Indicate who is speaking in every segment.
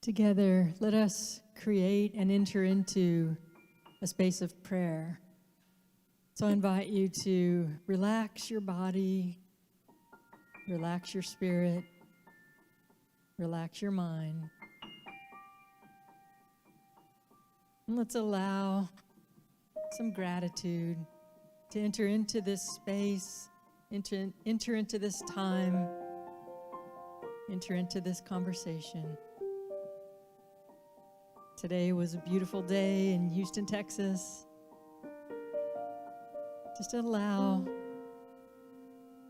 Speaker 1: Together, let us create and enter into a space of prayer. So I invite you to relax your body, relax your spirit, relax your mind. And let's allow some gratitude to enter into this space, enter into this time, enter into this conversation. Today was a beautiful day in Houston, Texas. Just allow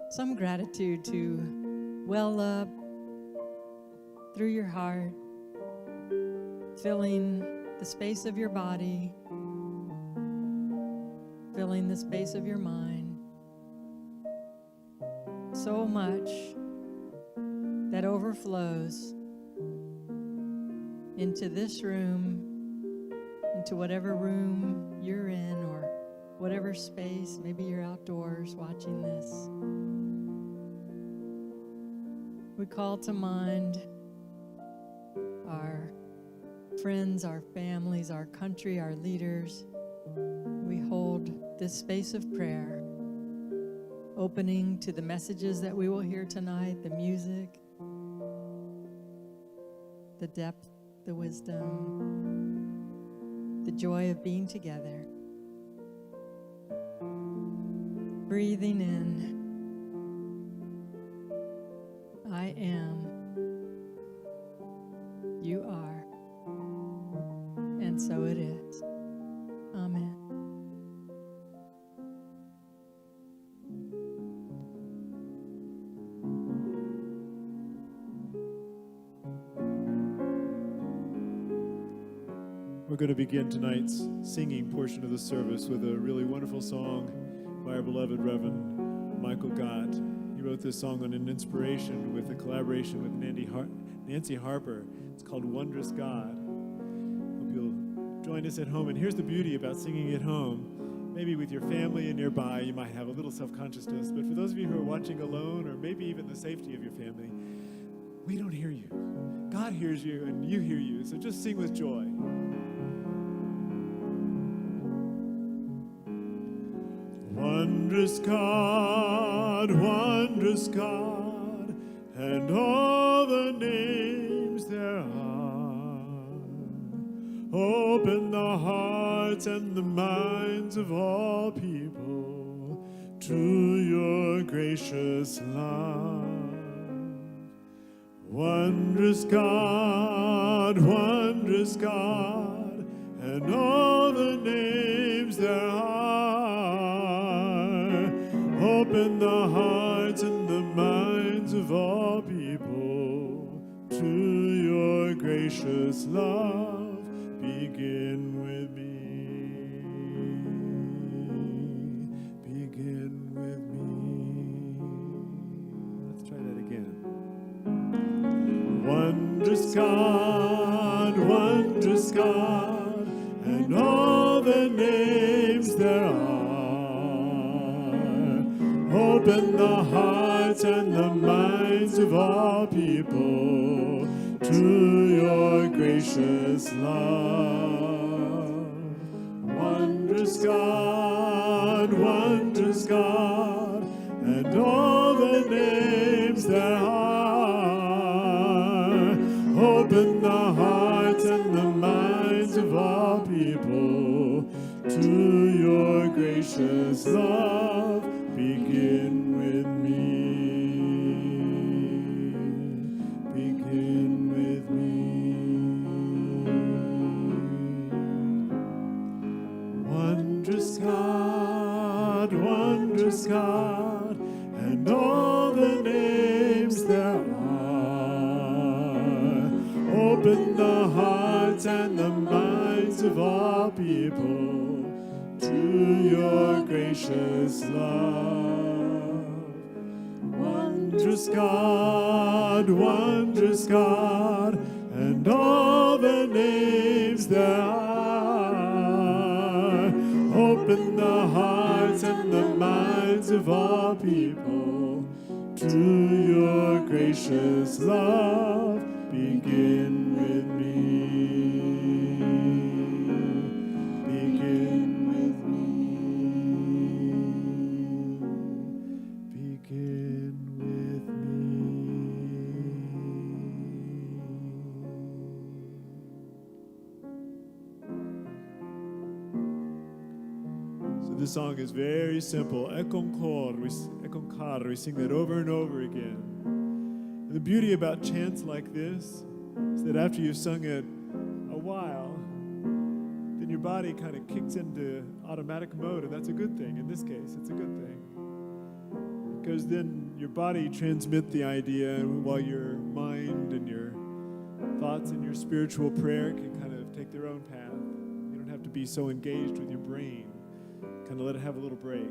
Speaker 1: some gratitude to well up through your heart, filling the space of your body, filling the space of your mind. So much that overflows into this room, into whatever room you're in, or whatever space. Maybe you're outdoors watching this. We call to mind our friends, our families, our country, our leaders. We hold this space of prayer, opening to the messages that we will hear tonight, the music, the depth, the wisdom, the joy of being together. Breathing in, I am, you are, and so it is. Amen.
Speaker 2: We're going to begin tonight's singing portion of the service with a really wonderful song by our beloved Reverend Michael Gott. He wrote this song on an inspiration with a collaboration with Nancy Harper. It's called Wondrous God. Hope you'll join us at home. And here's the beauty about singing at home. Maybe with your family and nearby, you might have a little self-consciousness. But for those of you who are watching alone, or maybe even the safety of your family, we don't hear you. God hears you and you hear you. So just sing with joy. Wondrous God, and all the names there are. Open the hearts and the minds of all people to your gracious love. Wondrous God, and all the names there are. Open the hearts and the minds of all people to your gracious love. Begin with me. Begin with me. Let's try that again. Wondrous God, and all the names there are. Open the hearts and the minds of all people to your gracious love. Wondrous God, and all the names there are. Open the hearts and the minds of all people to your gracious love. Begin with me. Begin with me. Wondrous God, and all the names there are. Open the hearts and the minds of all people to your gracious love. Wondrous God, and all the names there are. Open the hearts and the minds of all people to your gracious love. Begin with me. Begin with me. Begin with me. So this song is very simple. Ekonkar, we sing that over and over again. And the beauty about chants like this is that after you've sung it a while, then your body kind of kicks into automatic mode, and that's a good thing. In this case, it's a good thing. Because then your body transmits the idea, while your mind and your thoughts and your spiritual prayer can kind of take their own path. You don't have to be so engaged with your brain. Kind of let it have a little break.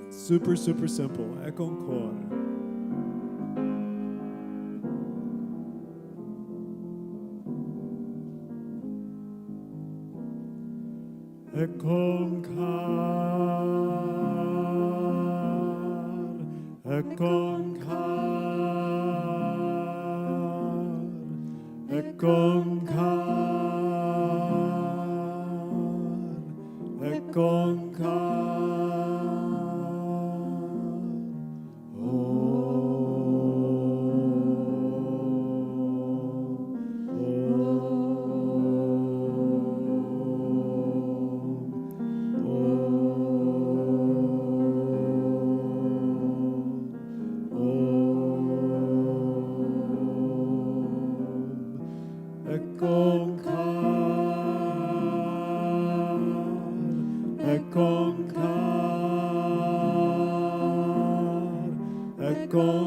Speaker 2: Super, super simple. Ekonkar. Ekonkar, Ekonkar, Ekonkar, Ekonkar.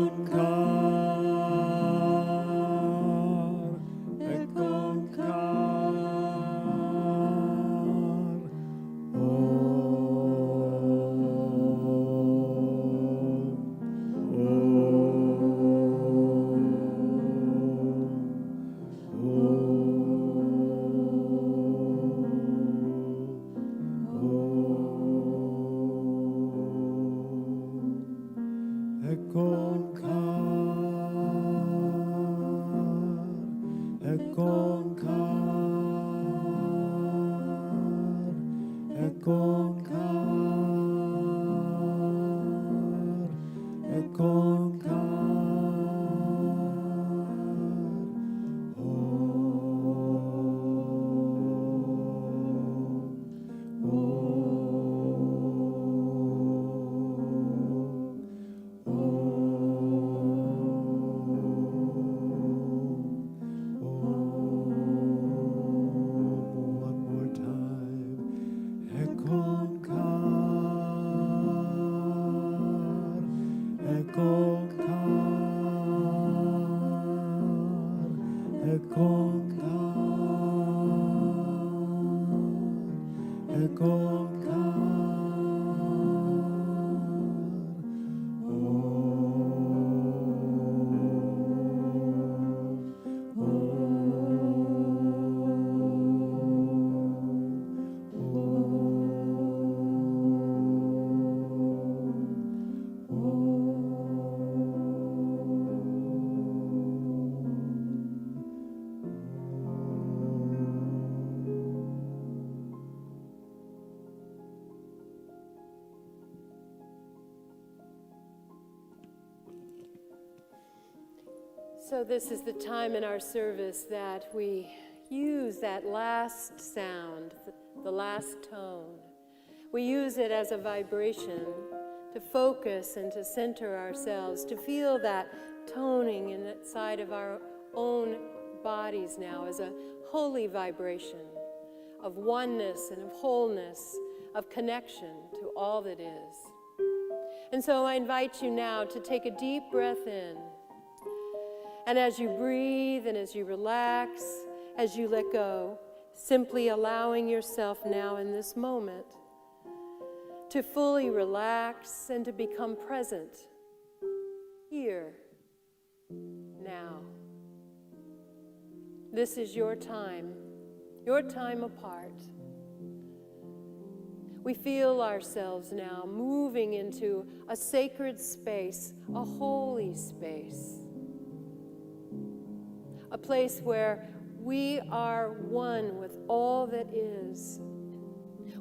Speaker 3: So this is the time in our service that we use that last sound, the last tone. We use it as a vibration to focus and to center ourselves, to feel that toning inside of our own bodies now as a holy vibration of oneness and of wholeness, of connection to all that is. And so I invite you now to take a deep breath in. And as you breathe and as you relax, as you let go, simply allowing yourself now in this moment to fully relax and to become present here, now. This is your time apart. We feel ourselves now moving into a sacred space, a holy space. a place where we are one with all that is.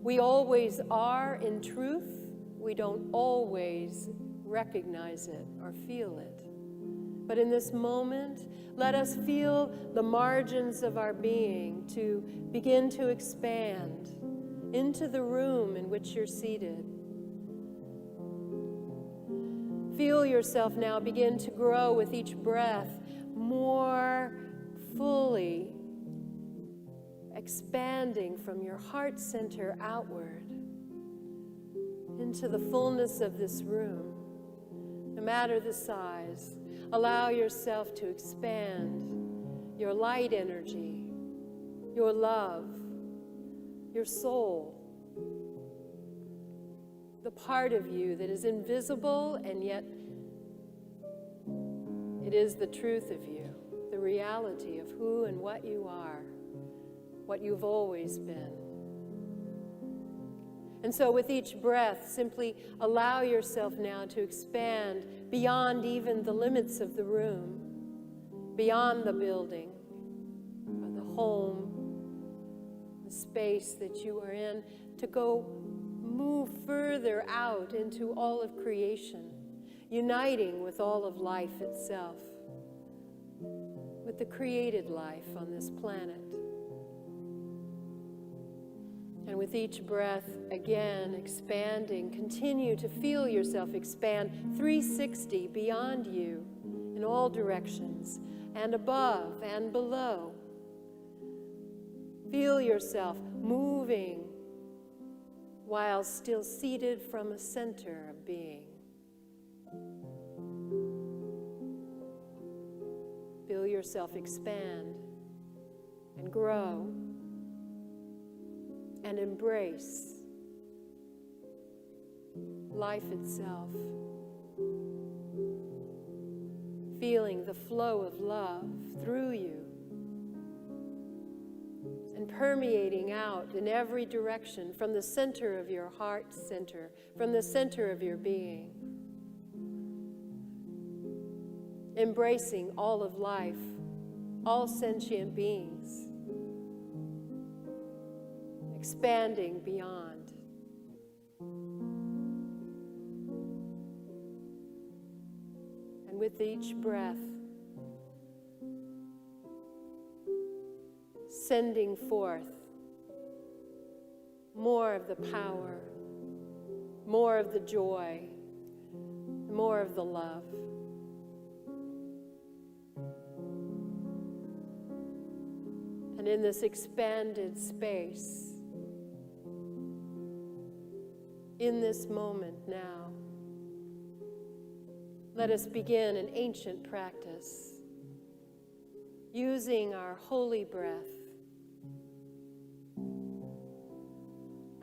Speaker 3: We always are in truth. We don't always recognize it or feel it. But in this moment, let us feel the margins of our being to begin to expand into the room in which you're seated. Feel yourself now begin to grow with each breath, more fully expanding from your heart center outward into the fullness of this room. No matter the size, allow yourself to expand your light energy, your love, your soul, the part of you that is invisible and yet it is the truth of you, the reality of who and what you are, what you've always been. And so with each breath, simply allow yourself now to expand beyond even the limits of the room, beyond the building, or the home, the space that you are in, to go move further out into all of creation, uniting with all of life itself, with the created life on this planet. And with each breath, again, expanding, continue to feel yourself expand 360 beyond you in all directions, and above and below. Feel yourself moving while still seated from a center of being. Feel yourself expand and grow and embrace life itself, feeling the flow of love through you and permeating out in every direction from the center of your heart center, from the center of your being, embracing all of life, all sentient beings, expanding beyond. And with each breath, sending forth more of the power, more of the joy, more of the love. And in this expanded space, in this moment now, let us begin an ancient practice using our holy breath.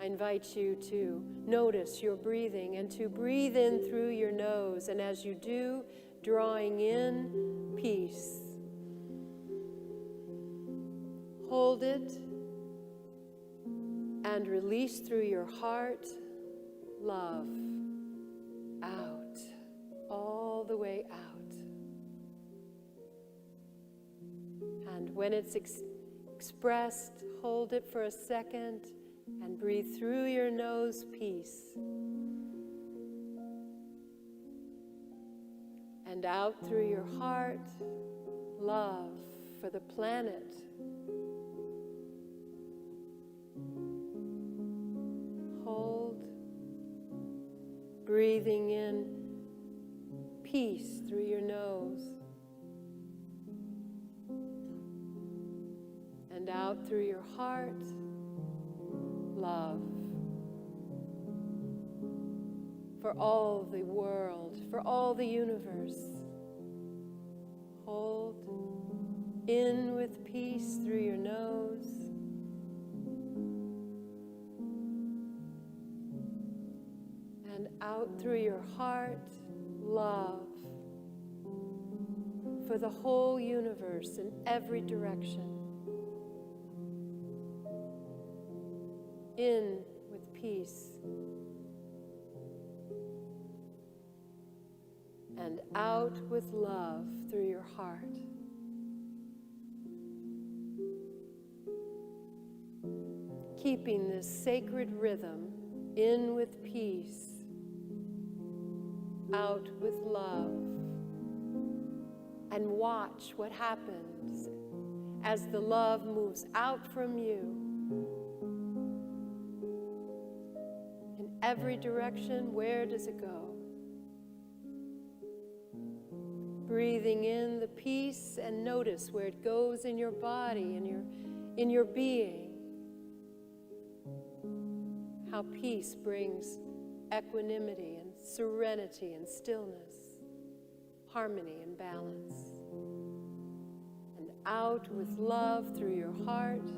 Speaker 3: I invite you to notice your breathing and to breathe in through your nose, and as you do, drawing in peace. Hold it and release through your heart love out, all the way out. And when it's expressed, hold it for a second and breathe through your nose peace. And out through your heart, love for the planet. Breathing in peace through your nose and out through your heart, love for all the world, for all the universe. Hold in with peace through your nose. And out through your heart, love for the whole universe in every direction. In with peace. And out with love through your heart. keeping this sacred rhythm, in with peace, out with love, and watch what happens as the love moves out from you in every direction. Where does it go? Breathing in the peace, and notice where it goes in your body, in your being. How peace brings equanimity and serenity and stillness, harmony and balance. And out with love through your heart.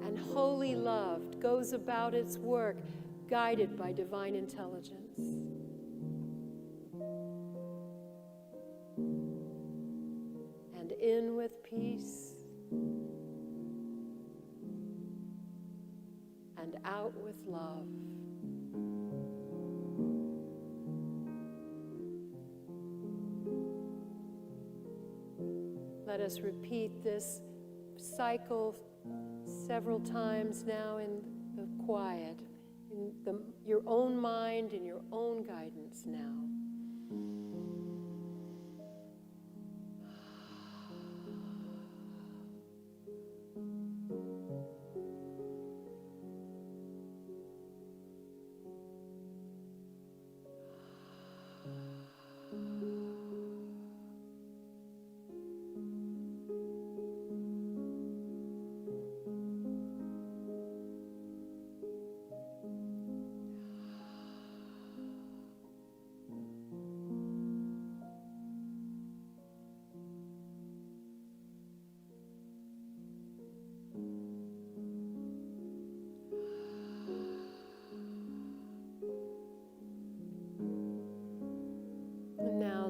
Speaker 3: And holy love goes about its work, guided by divine intelligence. And in with peace, and out with love. Let us repeat this cycle several times now in the quiet, in your own mind, in your own guidance now.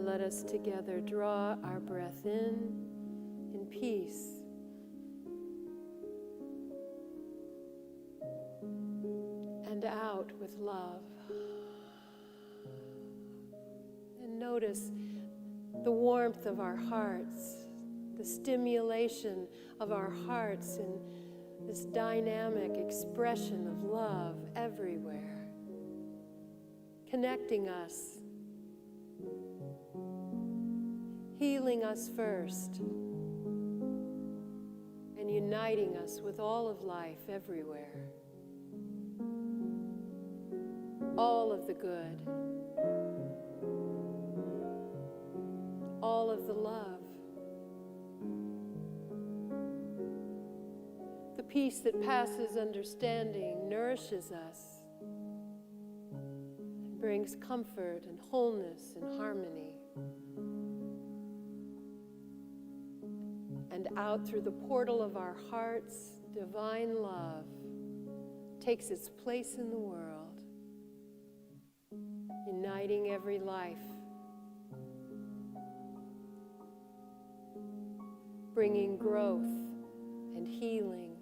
Speaker 3: Let us together draw our breath in peace. And out with love. And notice the warmth of our hearts, the stimulation of our hearts in this dynamic expression of love everywhere, connecting us, healing us first, and uniting us with all of life everywhere. All of the good, all of the love, the peace that passes understanding nourishes us and brings comfort and wholeness and harmony. And out through the portal of our hearts, divine love takes its place in the world, uniting every life, bringing growth and healing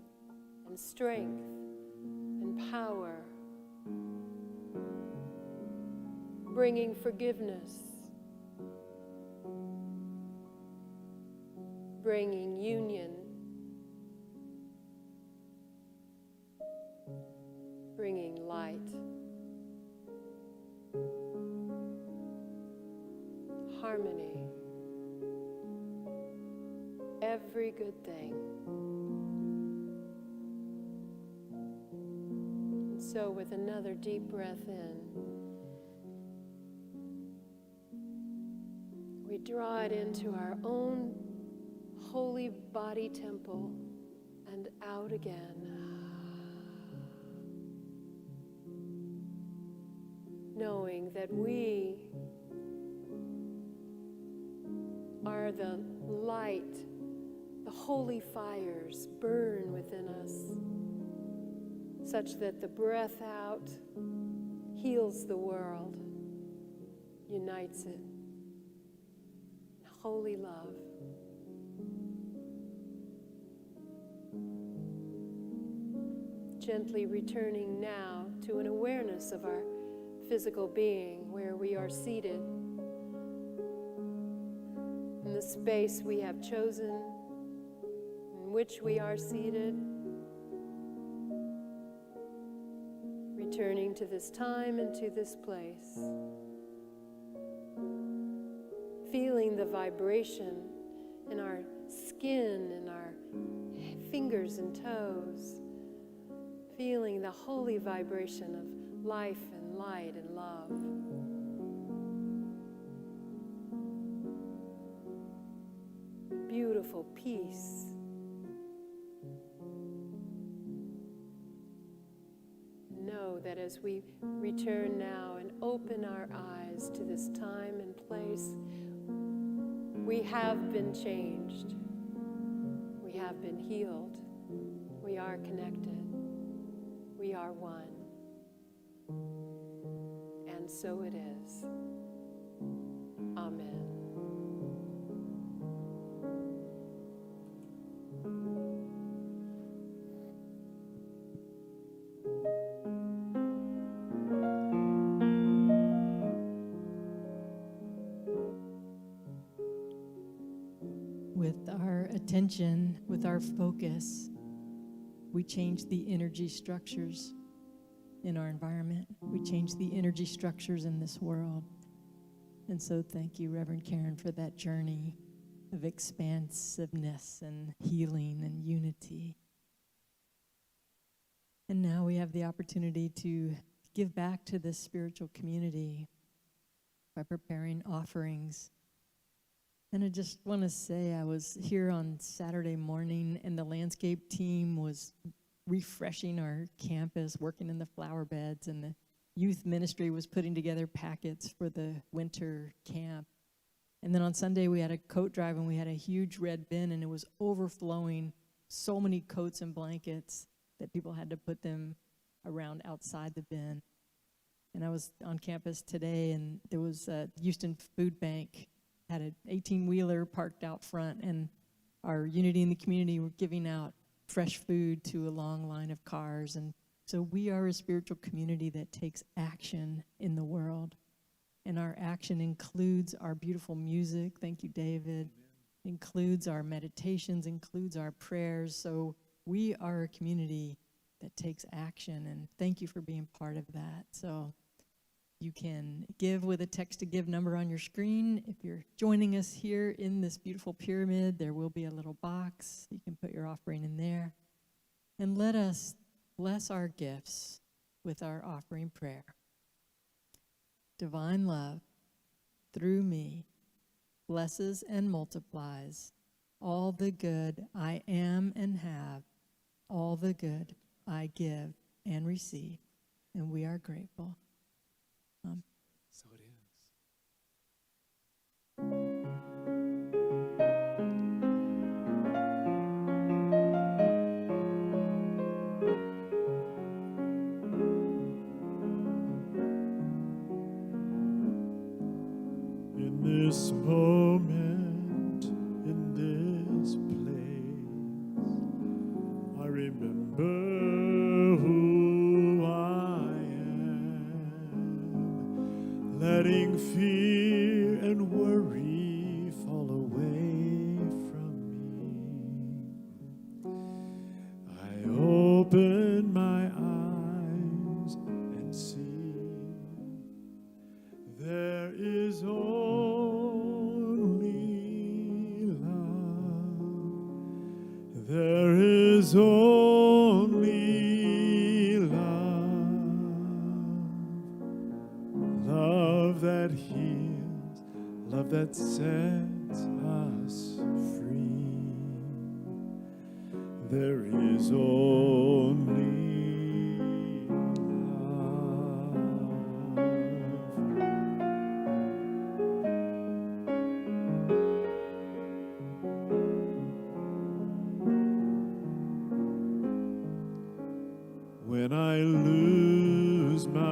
Speaker 3: and strength and power, bringing forgiveness, bringing union, bringing light, harmony, every good thing. And so with another deep breath in, we draw it into our own holy body temple and out again. Knowing that we are the light, the holy fires burn within us, such that the breath out heals the world, unites it in holy love. Gently returning now to an awareness of our physical being, where we are seated in the space we have chosen, in which we are seated, returning to this time and to this place, feeling the vibration in our skin and our fingers and toes, feeling the holy vibration of life and light and love. Beautiful peace. Know that as we return now and open our eyes to this time and place, we have been changed. We have been healed. We are connected. We are one. And so it is. Amen.
Speaker 1: With our attention, with our focus, we change the energy structures in our environment. We change the energy structures in this world. And so thank you, Reverend Karen, for that journey of expansiveness and healing and unity. And now we have the opportunity to give back to this spiritual community by preparing offerings. And I just want to say I was here on Saturday morning and the landscape team was refreshing our campus, working in the flower beds, and the youth ministry was putting together packets for the winter camp. And then on Sunday we had a coat drive and we had a huge red bin and it was overflowing, so many coats and blankets that people had to put them around outside the bin. And I was on campus today and there was a Houston Food Bank had an 18-wheeler parked out front, and our Unity in the community were giving out fresh food to a long line of cars. And so we are a spiritual community that takes action in the world. And our action includes our beautiful music. Thank you, David. Includes our meditations, includes our prayers. So we are a community that takes action, and thank you for being part of that. So you can give with a text-to-give number on your screen. If you're joining us here in this beautiful pyramid, there will be a little box. You can put your offering in there. And let us bless our gifts with our offering prayer. Divine love, through me, blesses and multiplies all the good I am and have, all the good I give and receive, and we are grateful.
Speaker 2: So it is. In this moment, in this place, I remember who I am, letting fear and worry fall away from me. I open my eyes and see there is only love. There is only love. Love that heals, love that sets us free. There is only when I lose myself,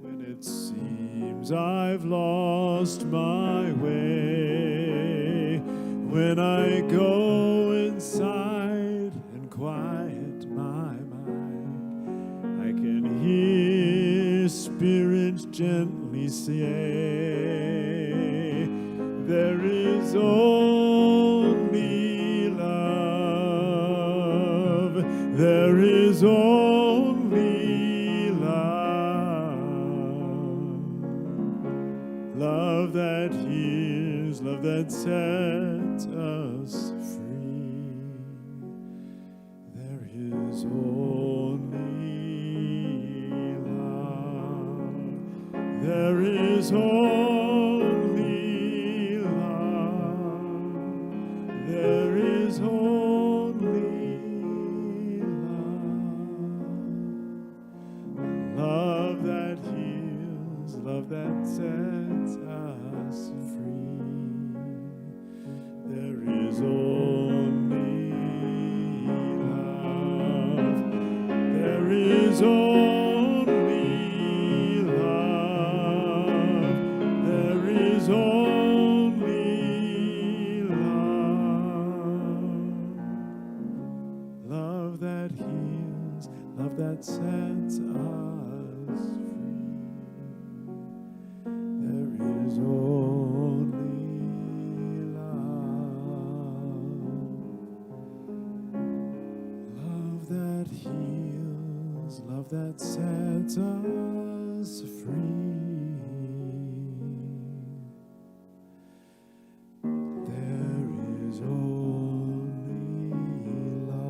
Speaker 2: when it seems I've lost my way, when I go inside and quiet my mind, I can hear spirits gently say, there is only love. that sets us free. There is only love. There is only love. There is only love. Love that heals, love that sets us free. There is only love. There is only love. There is only love. Love that heals, love that sets us free. There is only love that heals, love that sets us free. There is only love.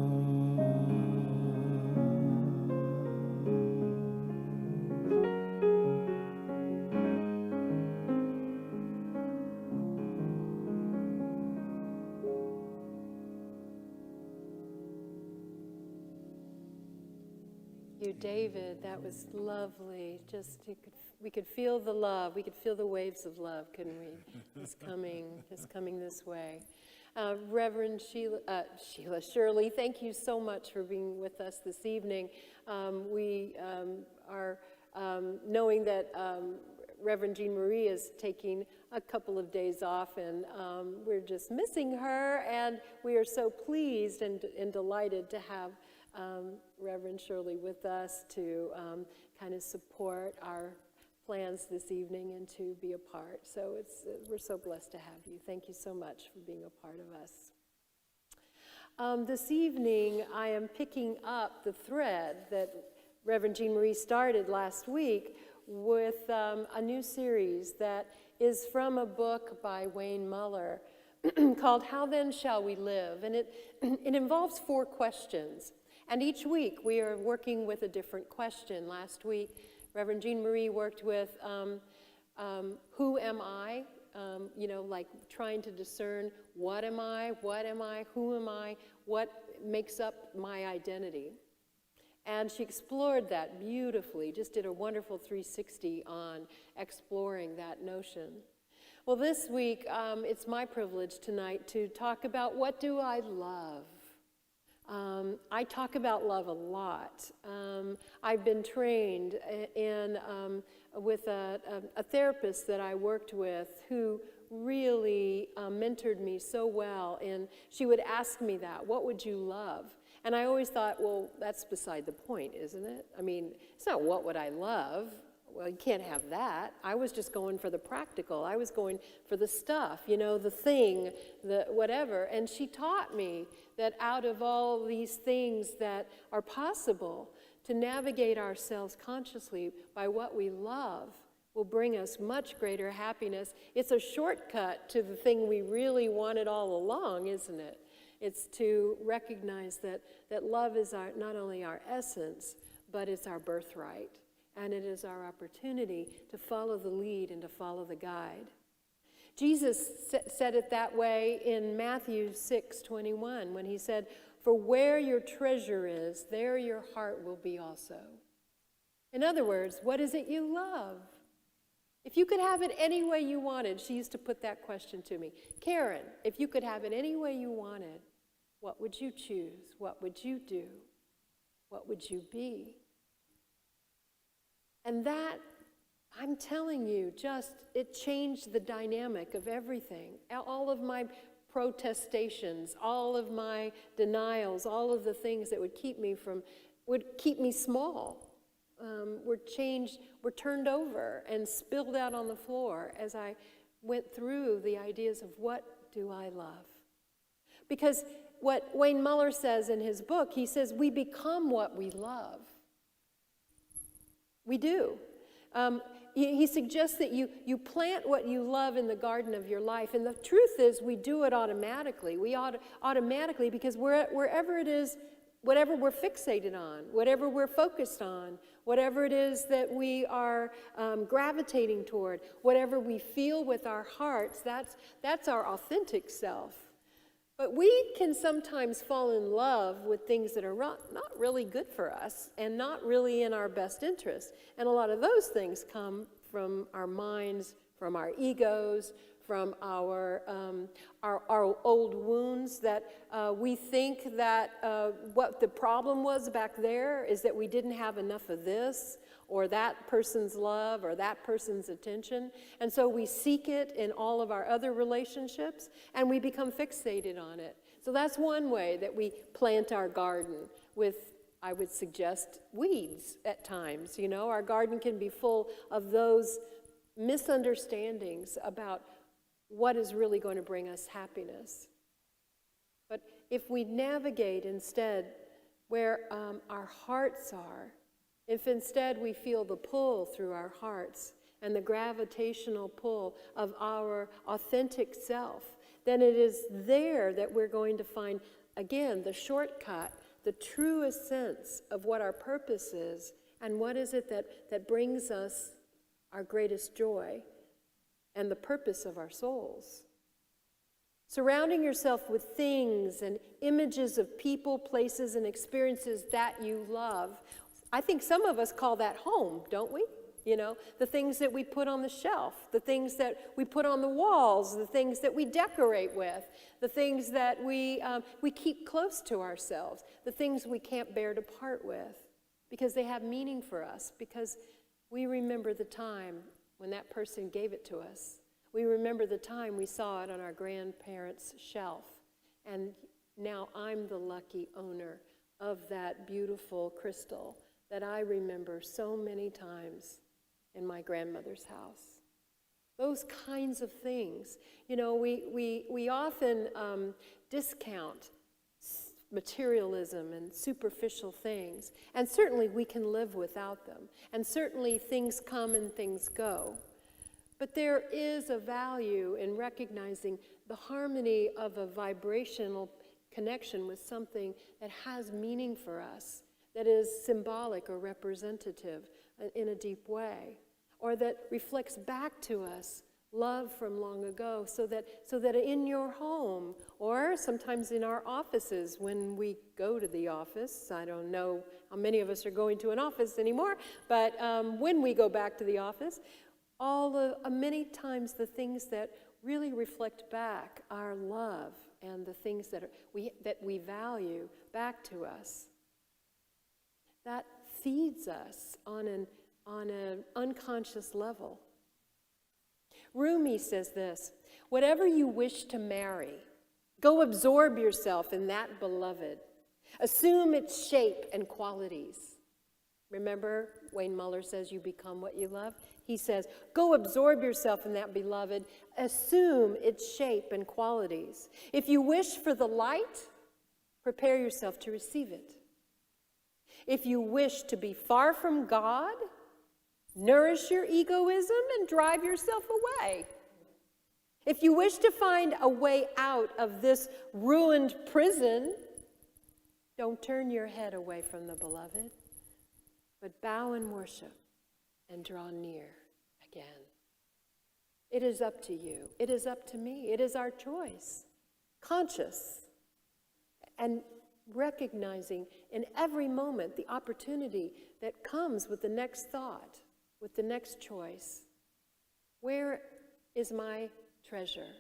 Speaker 3: You, David, that was lovely. We could feel the love. We could feel the waves of love, couldn't we? It's coming this way. Reverend Sheila Shirley, thank you so much for being with us this evening. We are knowing that Reverend Jean Marie is taking a couple of days off, and we're just missing her, and we are so pleased and delighted to have Reverend Shirley with us to kind of support our plans this evening and to be a part. So we're so blessed to have you. Thank you so much for being a part of us. This evening, I am picking up the thread that Reverend Jean Marie started last week with a new series that is from a book by Wayne Muller called How Then Shall We Live? And it involves 4 questions. And each week we are working with a different question. Last week, Reverend Jean Marie worked with who am I? Like trying to discern what am I, who am I, what makes up my identity. And she explored that beautifully, just did a wonderful 360 on exploring that notion. Well, this week, it's my privilege tonight to talk about what do I love? I talk about love a lot. I've been trained with a therapist that I worked with who really mentored me so well, and she would ask me that, what would you love? And I always thought, well, that's beside the point, isn't it? I mean, it's not what would I love? Well, you can't have that. I was just going for the practical. I was going for the stuff, the thing, the whatever. And she taught me that out of all these things that are possible, to navigate ourselves consciously by what we love will bring us much greater happiness. It's a shortcut to the thing we really wanted all along, isn't it? It's to recognize that love is not only our essence, but it's our birthright. And it is our opportunity to follow the lead and to follow the guide. Jesus said it that way in Matthew 6:21 when he said, "For where your treasure is, there your heart will be also." In other words, what is it you love? If you could have it any way you wanted, she used to put that question to me. Karen, if you could have it any way you wanted, what would you choose? What would you do? What would you be? And that, I'm telling you, it changed the dynamic of everything. All of my protestations, all of my denials, all of the things that would keep me small, were turned over and spilled out on the floor as I went through the ideas of what do I love? Because what Wayne Muller says in his book, he says we become what we love. We do. he suggests that you plant what you love in the garden of your life. And the truth is, we do it automatically. We automatically, because wherever it is, whatever we're fixated on, whatever we're focused on, whatever it is that we are gravitating toward, whatever we feel with our hearts, that's our authentic self. But we can sometimes fall in love with things that are not really good for us and not really in our best interest. And a lot of those things come from our minds, from our egos, from our old wounds, that we think that what the problem was back there is that we didn't have enough of this, or that person's love, or that person's attention. And so we seek it in all of our other relationships, and we become fixated on it. So that's one way that we plant our garden with, I would suggest, weeds at times. You know, our garden can be full of those misunderstandings about what is really going to bring us happiness. But if we navigate instead where our hearts are, if instead we feel the pull through our hearts and the gravitational pull of our authentic self, then it is there that we're going to find, again, the shortcut, the truest sense of what our purpose is and what is it that brings us our greatest joy and the purpose of our souls. Surrounding yourself with things and images of people, places, and experiences that you love. I think some of us call that home, don't we? You know, the things that we put on the shelf, the things that we put on the walls, the things that we decorate with, the things that we keep close to ourselves, the things we can't bear to part with, because they have meaning for us, because we remember the time when that person gave it to us. We remember the time we saw it on our grandparents' shelf, and now I'm the lucky owner of that beautiful crystal that I remember so many times in my grandmother's house. Those kinds of things. You know, we often discount materialism and superficial things, and certainly we can live without them, and certainly things come and things go. But there is a value in recognizing the harmony of a vibrational connection with something that has meaning for us, that is symbolic or representative in a deep way, or that reflects back to us love from long ago, so that in your home, or sometimes in our offices when we go to the office, I don't know how many of us are going to an office anymore, but when we go back to the office, many times the things that really reflect back our love and the things that we value back to us, that feeds us on an unconscious level. Rumi says this: whatever you wish to marry, go absorb yourself in that beloved. Assume its shape and qualities. Remember, Wayne Muller says you become what you love? He says, go absorb yourself in that beloved. Assume its shape and qualities. If you wish for the light, prepare yourself to receive it. If you wish to be far from God, nourish your egoism and drive yourself away. If you wish to find a way out of this ruined prison, don't turn your head away from the beloved, but bow in worship and draw near again. It is up to you. It is up to me. It is our choice. Conscious and recognizing in every moment the opportunity that comes with the next thought, with the next choice. Where is my treasure?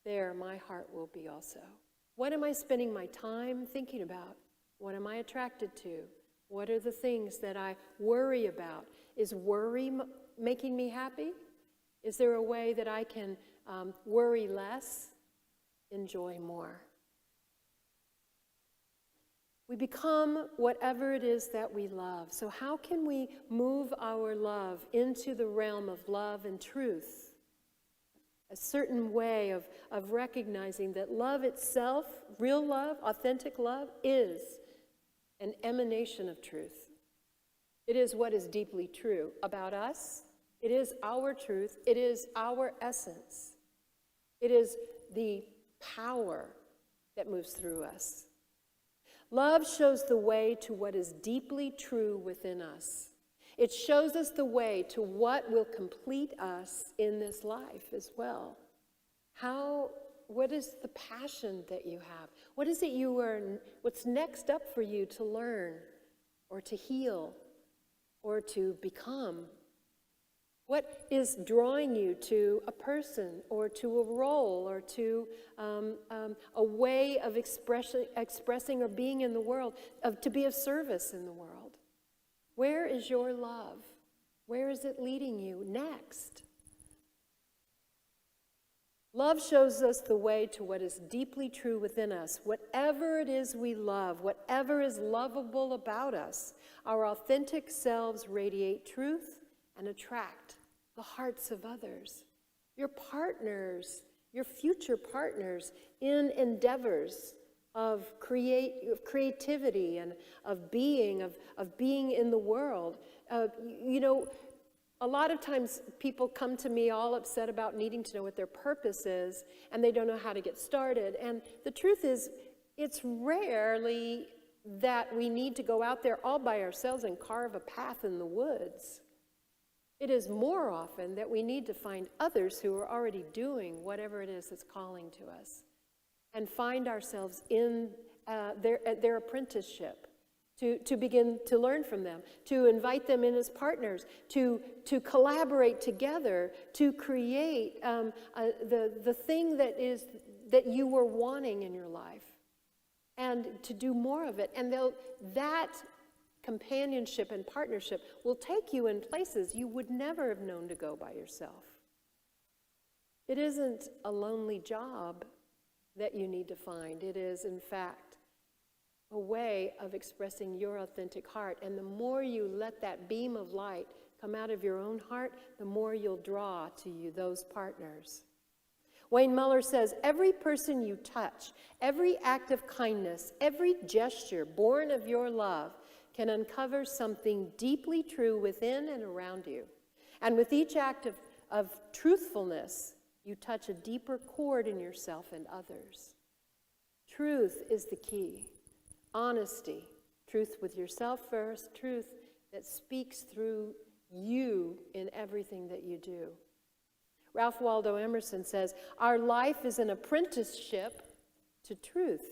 Speaker 3: There my heart will be also. What am I spending my time thinking about? What am I attracted to? What are the things that I worry about? Is worry making me happy? Is there a way that I can worry less, enjoy more? We become whatever it is that we love. So how can we move our love into the realm of love and truth? A certain way of recognizing that love itself, real love, authentic love, is an emanation of truth. It is what is deeply true about us. It is our truth. It is our essence. It is the power that moves through us. Love shows the way to what is deeply true within us. It shows us the way to what will complete us in this life as well. What is the passion that you have? What is it what's next up for you to learn or to heal or to become? What is drawing you to a person or to a role or to a way of expressing or being in the world, to be of service in the world? Where is your love? Where is it leading you next? Love shows us the way to what is deeply true within us. Whatever it is we love, whatever is lovable about us, our authentic selves radiate truth and attract the hearts of others. Your partners, your future partners in endeavors of creativity and of being in the world. A lot of times people come to me all upset about needing to know what their purpose is, and they don't know how to get started. And the truth is, it's rarely that we need to go out there all by ourselves and carve a path in the woods. It is more often that we need to find others who are already doing whatever it is that's calling to us, and find ourselves in their apprenticeship, to begin to learn from them, to invite them in as partners, to collaborate together, to create the thing that you were wanting in your life, and to do more of it. And that companionship and partnership will take you in places you would never have known to go by yourself. It isn't a lonely job that you need to find. It is, in fact, a way of expressing your authentic heart. And the more you let that beam of light come out of your own heart, the more you'll draw to you those partners. Wayne Muller says, every person you touch, every act of kindness, every gesture born of your love can uncover something deeply true within and around you. And with each act of truthfulness, you touch a deeper chord in yourself and others. Truth is the key. Honesty. Truth with yourself first. Truth that speaks through you in everything that you do. Ralph Waldo Emerson says, our life is an apprenticeship to truth.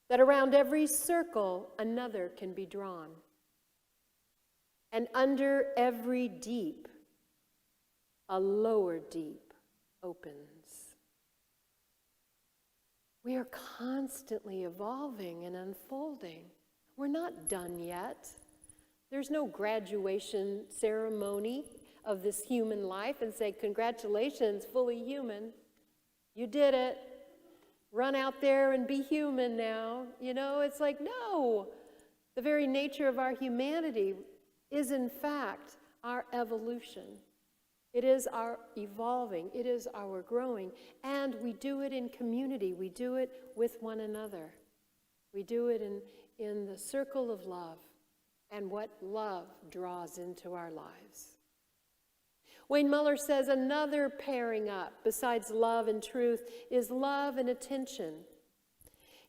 Speaker 3: That around every circle, another can be drawn. And under every deep, a lower deep opens. We are constantly evolving and unfolding. We're not done yet. There's no graduation ceremony of this human life and say, congratulations, fully human. You did it. Run out there and be human now. It's like, no. The very nature of our humanity is, in fact, our evolution. It is our evolving. It is our growing. And we do it in community. We do it with one another. We do it in the circle of love and what love draws into our lives. Wayne Muller says another pairing up, besides love and truth, is love and attention.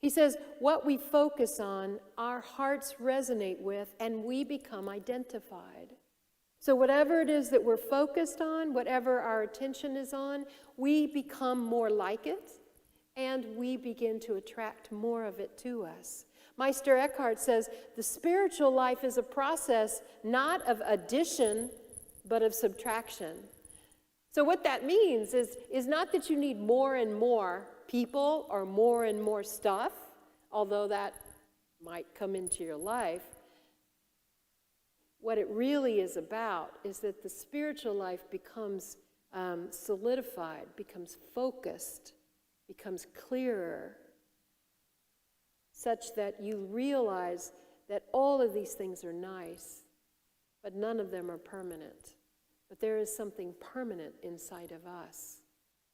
Speaker 3: He says, what we focus on, our hearts resonate with, and we become identified. So whatever it is that we're focused on, whatever our attention is on, we become more like it, and we begin to attract more of it to us. Meister Eckhart says, the spiritual life is a process not of addition, but of subtraction. So what that means is not that you need more and more people or more and more stuff, although that might come into your life. What it really is about is that the spiritual life becomes solidified, becomes focused, becomes clearer, such that you realize that all of these things are nice, but none of them are permanent. But there is something permanent inside of us.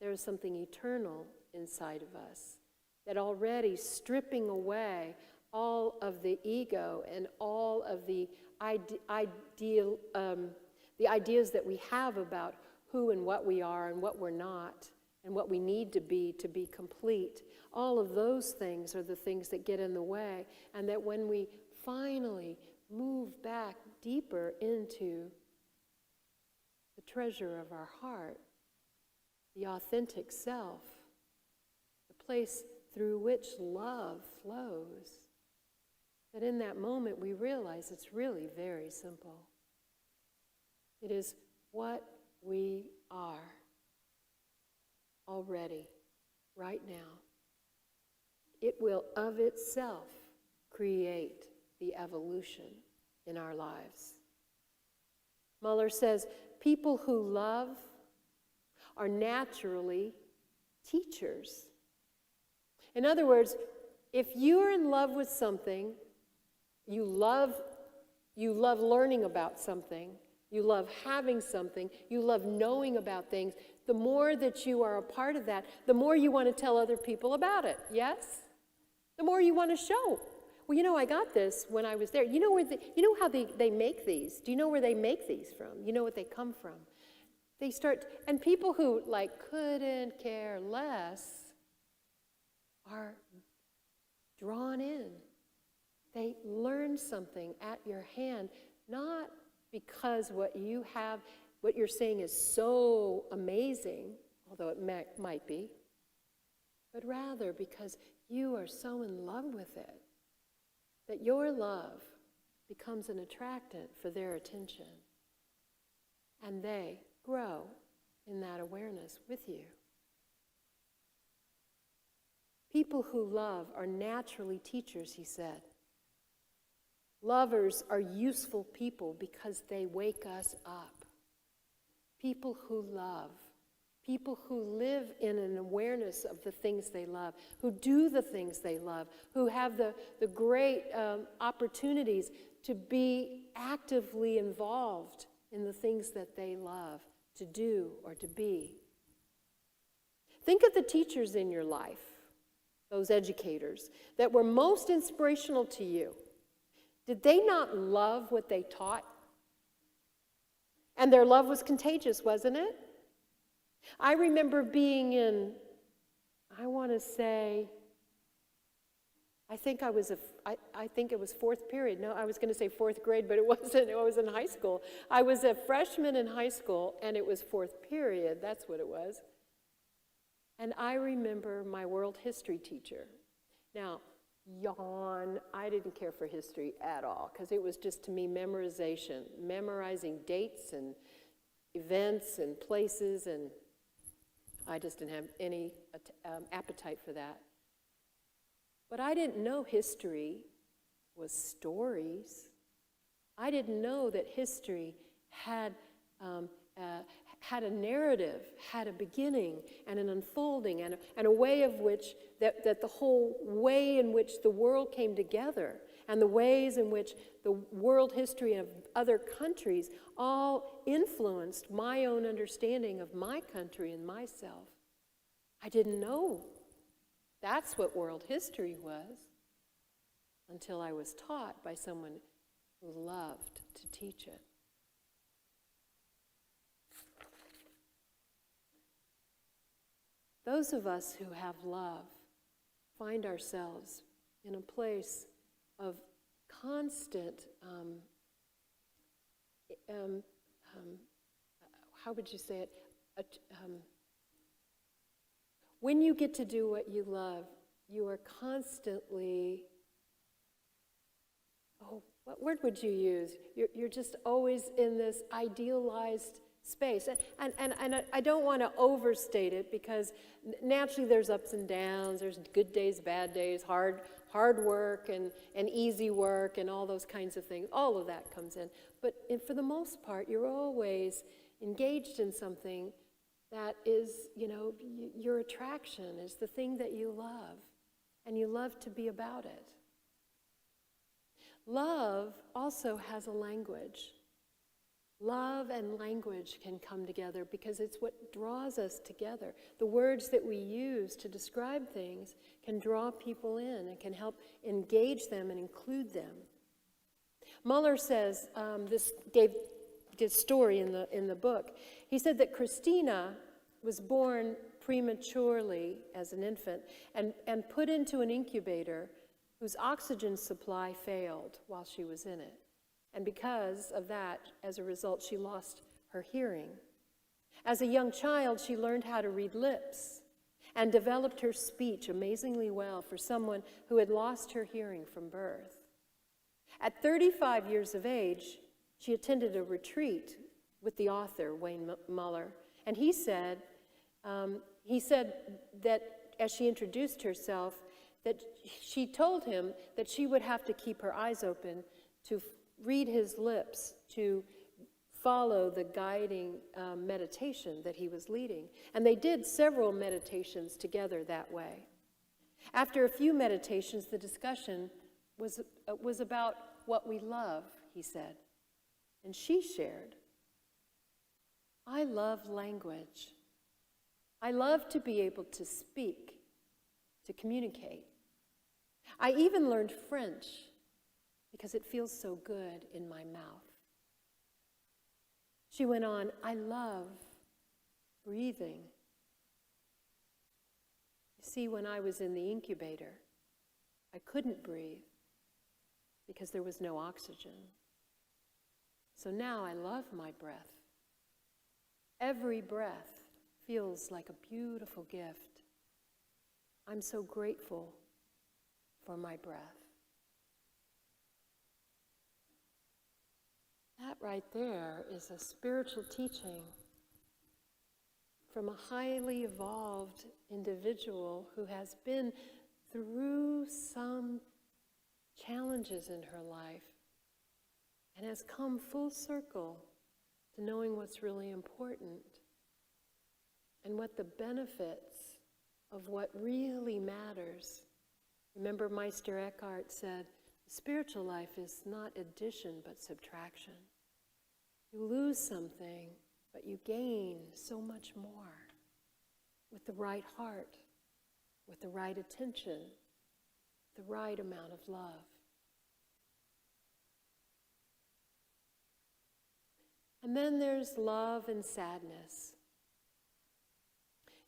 Speaker 3: There is something eternal inside of us that already stripping away all of the ego and all of the the ideas that we have about who and what we are and what we're not, and what we need to be complete. All of those things are the things that get in the way, and that when we finally move back deeper into the treasure of our heart, the authentic self, the place through which love flows, that in that moment we realize it's really very simple. It is what we are already, right now. It will of itself create the evolution in our lives. Muller says, people who love are naturally teachers. In other words, if you're in love with something, you love learning about something, you love having something, you love knowing about things, the more that you are a part of that, the more you want to tell other people about it, yes? The more you want to show. Well, you know, I got this when I was there. You know how they make these? Do you know where they make these from? You know what they come from? They start, and people who like couldn't care less are drawn in. They learn something at your hand, not because what you're saying is so amazing, although it might be, but rather because you are so in love with it that your love becomes an attractant for their attention, and they grow in that awareness with you. People who love are naturally teachers, he said. Lovers are useful people because they wake us up. People who love, people who live in an awareness of the things they love, who do the things they love, who have the great opportunities to be actively involved in the things that they love, to do or to be. Think of the teachers in your life, those educators, that were most inspirational to you. Did they not love what they taught? And their love was contagious, wasn't it? I remember being in, I want to say, I think it was fourth period. No, I was going to say fourth grade, but it wasn't. It was in high school. I was a freshman in high school, and it was fourth period. That's what it was. And I remember my world history teacher. Now, yawn, I didn't care for history at all, because it was just, to me, memorization, memorizing dates and events and places, and I just didn't have any appetite for that. But I didn't know history was stories. I didn't know that history had a narrative, had a beginning and an unfolding, and a way of which, that the whole way in which the world came together, and the ways in which the world history of other countries all influenced my own understanding of my country and myself. I didn't know that's what world history was until I was taught by someone who loved to teach it. Those of us who have love find ourselves in a place of constant, how would you say it? When you get to do what you love, you are constantly, what word would you use? You're just always in this idealized space. And I don't want to overstate it, because naturally there's ups and downs, there's good days, bad days, hard work and easy work and all those kinds of things. All of that comes in. But for the most part, you're always engaged in something that is, your attraction is the thing that you love, and you love to be about it. Love also has a language. Love and language can come together because it's what draws us together. The words that we use to describe things can draw people in and can help engage them and include them. Muller says, this story in the book. He said that Christina was born prematurely as an infant and put into an incubator whose oxygen supply failed while she was in it. And because of that, as a result, she lost her hearing. As a young child, she learned how to read lips and developed her speech amazingly well for someone who had lost her hearing from birth. At 35 years of age, she attended a retreat with the author, Wayne Muller, and he said that as she introduced herself, that she told him that she would have to keep her eyes open to read his lips, to follow the guiding meditation that he was leading. And they did several meditations together that way. After a few meditations, the discussion was about what we love, he said. And she shared, I love language. I love to be able to speak, to communicate. I even learned French because it feels so good in my mouth. She went on, I love breathing. You see, when I was in the incubator, I couldn't breathe because there was no oxygen. So now I love my breath. Every breath feels like a beautiful gift. I'm so grateful for my breath. That right there is a spiritual teaching from a highly evolved individual who has been through some challenges in her life and has come full circle to knowing what's really important and what the benefits of what really matters. Remember, Meister Eckhart said, spiritual life is not addition but subtraction. You lose something, but you gain so much more with the right heart, with the right attention, the right amount of love. And then there's love and sadness.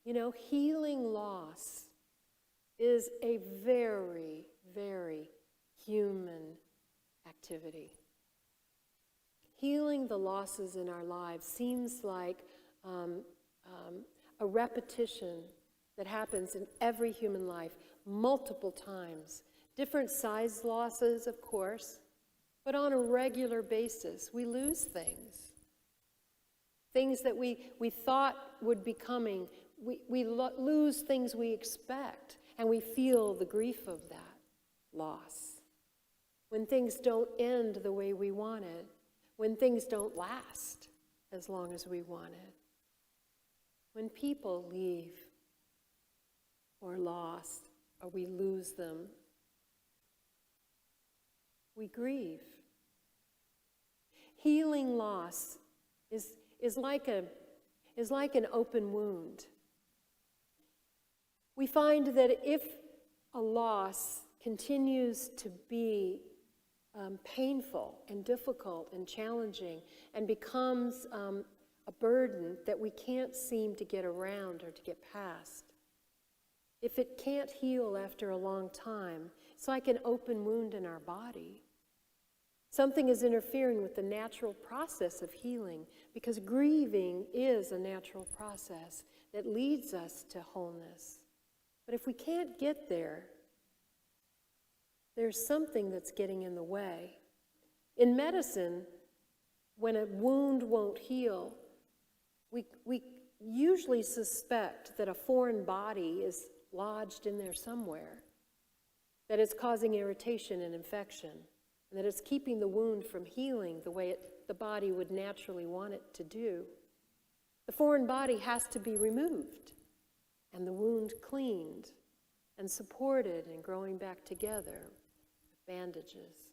Speaker 3: You know, healing loss is a very, very human activity. Healing the losses in our lives seems like a repetition that happens in every human life multiple times. Different size losses, of course, but on a regular basis, we lose things. Things that we thought would be coming, we lose things we expect, and we feel the grief of that loss. When things don't end the way we wanted, when things don't last as long as we wanted, when people leave or lost, or we lose them, we grieve. Healing loss is like an open wound. We find that if a loss continues to be painful and difficult and challenging and becomes a burden that we can't seem to get around or to get past, if it can't heal after a long time, it's like an open wound in our body. Something is interfering with the natural process of healing, because grieving is a natural process that leads us to wholeness. But if we can't get there, there's something that's getting in the way. In medicine, when a wound won't heal, we usually suspect that a foreign body is lodged in there somewhere, that it's causing irritation and infection, and that it's keeping the wound from healing the way the body would naturally want it to do. The foreign body has to be removed, and the wound cleaned and supported and growing back together with bandages.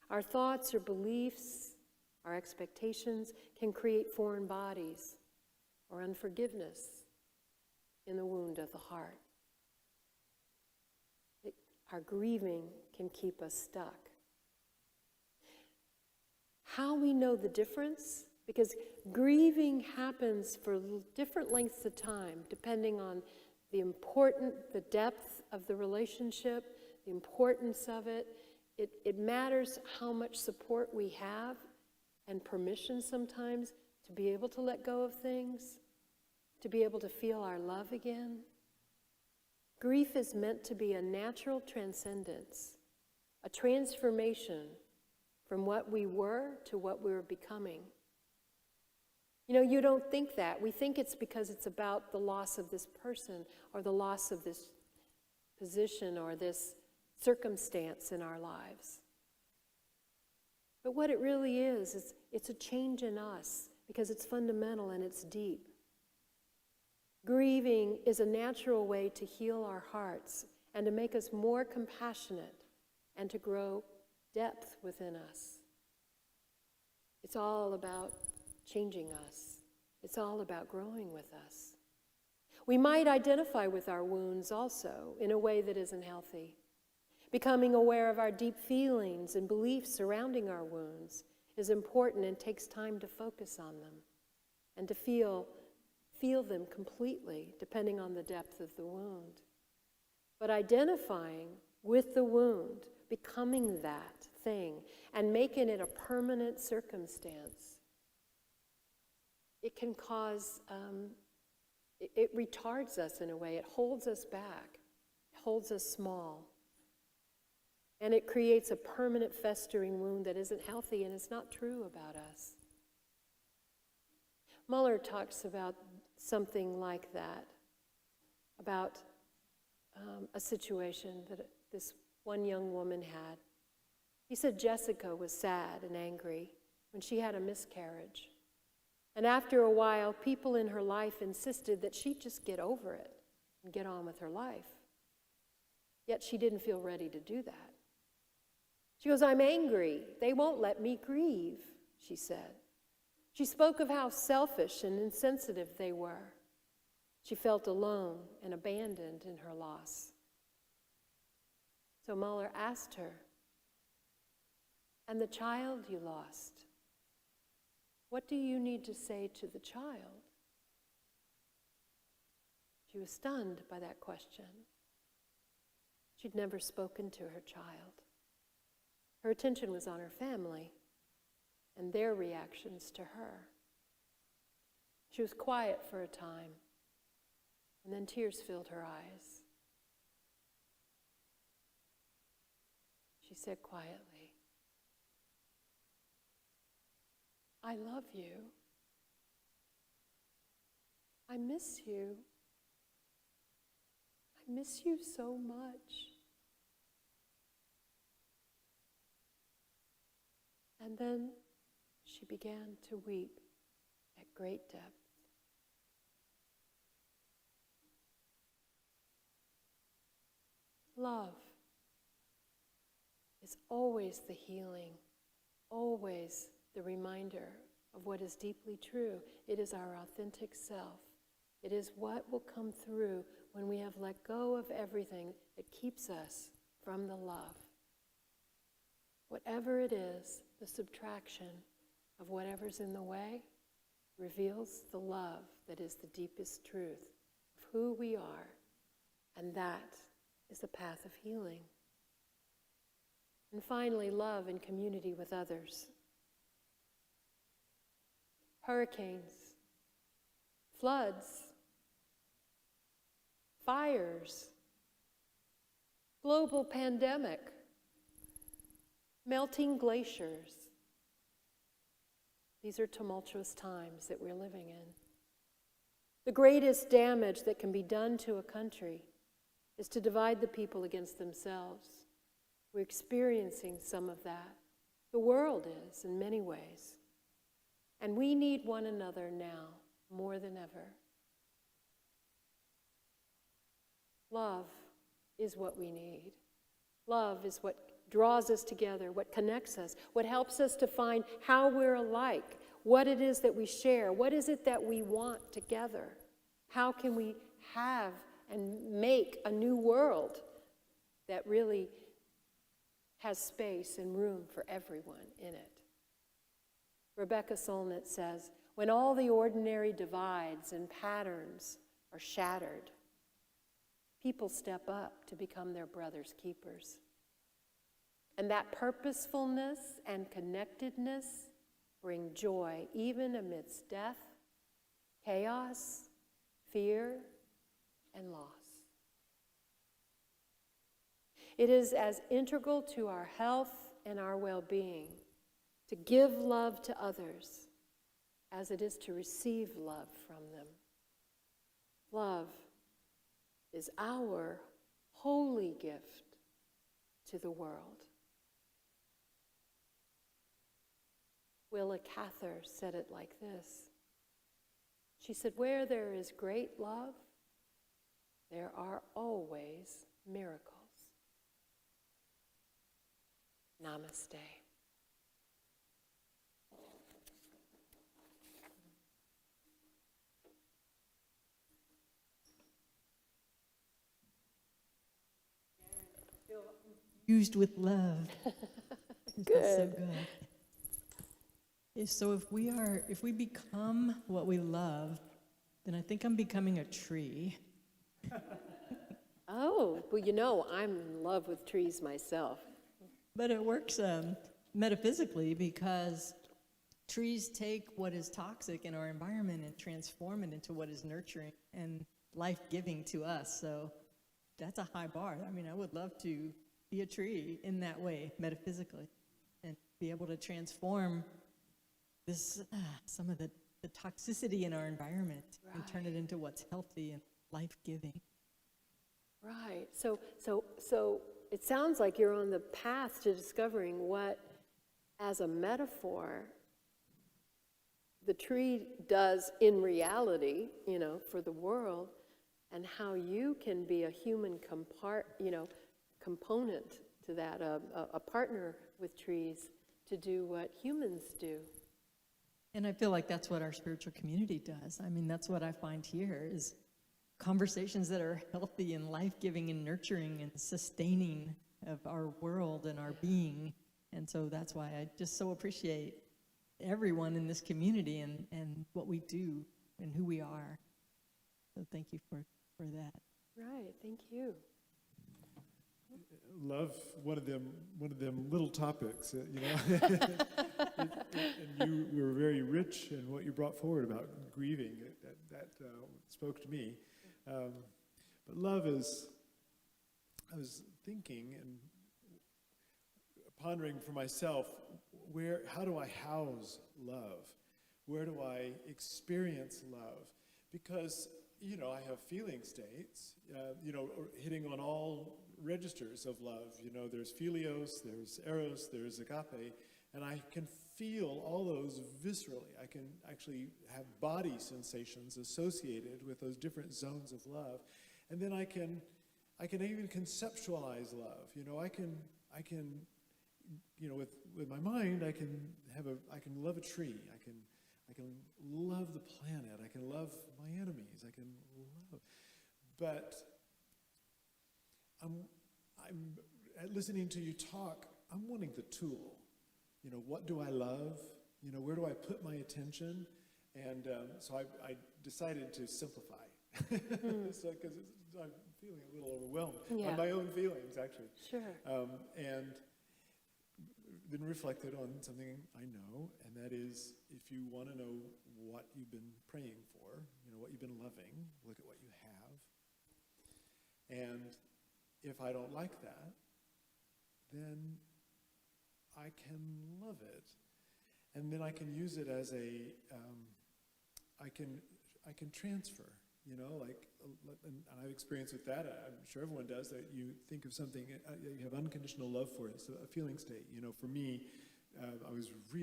Speaker 3: Our thoughts or beliefs, our expectations can create foreign bodies or unforgiveness in the wound of the heart. Our grieving can keep us stuck. how we know the difference, because grieving happens for different lengths of time, depending on the depth of the relationship, the importance of it. It matters how much support we have and permission sometimes to be able to let go of things, to be able to feel our love again. Grief is meant to be a natural transcendence, a transformation from what we were to what we were becoming. You know, you don't think that. We think it's because it's about the loss of this person or the loss of this position or this circumstance in our lives. But what it really is it's a change in us because it's fundamental and it's deep. Grieving is a natural way to heal our hearts and to make us more compassionate and to grow depth within us. It's all about changing us. It's all about growing with us. We might identify with our wounds also in a way that isn't healthy. Becoming aware of our deep feelings and beliefs surrounding our wounds is important and takes time to focus on them and to feel them completely, depending on the depth of the wound. But identifying with the wound, becoming that thing, and making it a permanent circumstance, it can cause, it retards us in a way. It holds us back, it holds us small. And it creates a permanent festering wound that isn't healthy and is not true about us. Muller talks about something like that, about a situation that this one young woman had. He said Jessica was sad and angry when she had a miscarriage. And after a while, people in her life insisted that she just get over it and get on with her life. Yet she didn't feel ready to do that. She goes, "I'm angry. They won't let me grieve," she said. She spoke of how selfish and insensitive they were. She felt alone and abandoned in her loss. So Muller asked her, "And the child you lost, what do you need to say to the child?" She was stunned by that question. She'd never spoken to her child. Her attention was on her family and their reactions to her. She was quiet for a time, and then tears filled her eyes. She said quietly, "I love you. I miss you. I miss you so much." And then she began to weep at great depth. Love is always the healing, always the reminder of what is deeply true. It is our authentic self. It is what will come through when we have let go of everything that keeps us from the love. Whatever it is, the subtraction of whatever's in the way reveals the love that is the deepest truth of who we are, and that is the path of healing. And finally, love in community with others. Hurricanes, floods, fires, global pandemic, melting glaciers. These are tumultuous times that we're living in. The greatest damage that can be done to a country is to divide the people against themselves. We're experiencing some of that. The world is, in many ways. And we need one another now more than ever. Love is what we need. Love is what draws us together, what connects us, what helps us to find how we're alike, what it is that we share, what is it that we want together. How can we have and make a new world that really has space and room for everyone in it. Rebecca Solnit says, when all the ordinary divides and patterns are shattered, people step up to become their brother's keepers. And that purposefulness and connectedness bring joy even amidst death, chaos, fear, and loss. It is as integral to our health and our well-being to give love to others as it is to receive love from them. Love is our holy gift to the world. Willa Cather said it like this. She said, where there is great love, there are always miracles. Namaste.
Speaker 1: Used with love.
Speaker 3: Good.
Speaker 1: That's so good. So if we become what we love, then I think I'm becoming a tree.
Speaker 3: Oh, well, you know, I'm in love with trees myself.
Speaker 1: But it works metaphysically because trees take what is toxic in our environment and transform it into what is nurturing and life-giving to us. So that's a high bar. I mean, I would love to be a tree in that way, metaphysically, and be able to transform this some of the toxicity in our environment and turn it into what's healthy and life-giving.
Speaker 3: Right. So it sounds like you're on the path to discovering what, as a metaphor, the tree does in reality, you know, for the world, and how you can be a human component to that, a partner with trees to do what humans do.
Speaker 1: And I feel like that's what our spiritual community does. I mean, that's what I find here is conversations that are healthy and life-giving and nurturing and sustaining of our world and our being. And so that's why I just so appreciate everyone in this community and what we do and who we are. So thank you for that.
Speaker 3: Right, thank you.
Speaker 2: Love one of them little topics, you know. And you were very rich in what you brought forward about grieving. That spoke to me. But love is, I was thinking and pondering for myself, how do I house love? Where do I experience love? Because, you know, I have feeling states, you know, hitting on all registers of love. You know, there's philios, there's eros, there's agape, and I can feel all those viscerally. I can actually have body sensations associated with those different zones of love. And then I can even conceptualize love. You know, I can, you know, with my mind, I can love a tree. I can love the planet. I can love my enemies. I can love, but I'm listening to you talk, I'm wanting the tool. You know, what do I love? You know, where do I put my attention? And so I decided to simplify. So, because I'm feeling a little overwhelmed by my own feelings, actually.
Speaker 3: Sure.
Speaker 2: And then reflected on something I know, and that is, if you want to know what you've been praying for, you know, what you've been loving, look at what you have. And if I don't like that, then I can love it, and then I can use it as I can transfer. You know, like, and I've experienced with that. I'm sure everyone does. That you think of something, you have unconditional love for it. It's a feeling state. You know, for me, I was I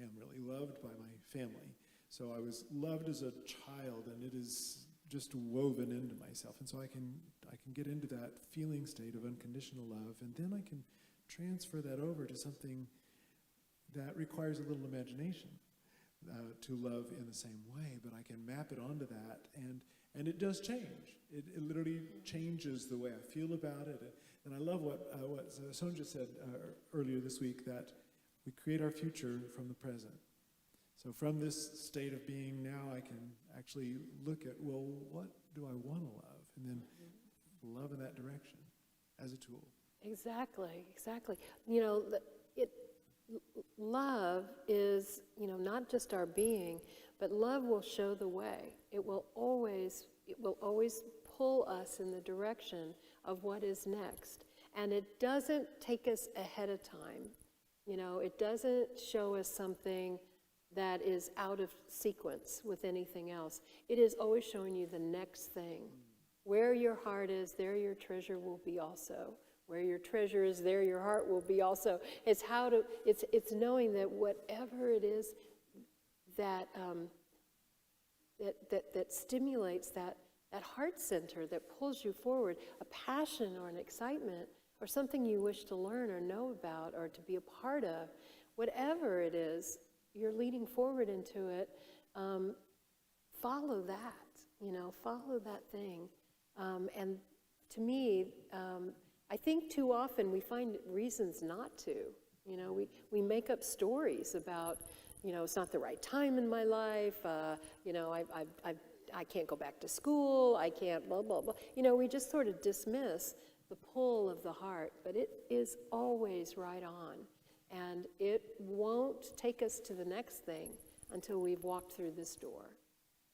Speaker 2: am really loved by my family. So I was loved as a child, and it is just woven into myself. And so I can get into that feeling state of unconditional love, and then I can transfer that over to something that requires a little imagination to love in the same way, but I can map it onto that, and it does change. It literally changes the way I feel about it. And I love what Sonja said earlier this week, that We create our future from the present. So from this state of being now, I can actually look at, well, what do I want to love? And then love in that direction as a tool.
Speaker 3: Exactly, exactly. Love is, not just our being, but love will show the way. It will always pull us in the direction of what is next. And it doesn't take us ahead of time. It doesn't show us something that is out of sequence with anything else. It is always showing you the next thing. Where your heart is, there your treasure will be also. Where your treasure is, there your heart will be also. It's knowing that whatever it is that that stimulates that heart center, that pulls you forward, a passion or an excitement or something you wish to learn or know about or to be a part of, whatever it is, you're leading forward into it. Follow that, follow that thing. And to me, I think too often we find reasons not to. We make up stories about, it's not the right time in my life. I can't go back to school. I can't blah, blah, blah. We just sort of dismiss the pull of the heart, but it is always right on. And it won't take us to the next thing until we've walked through this door.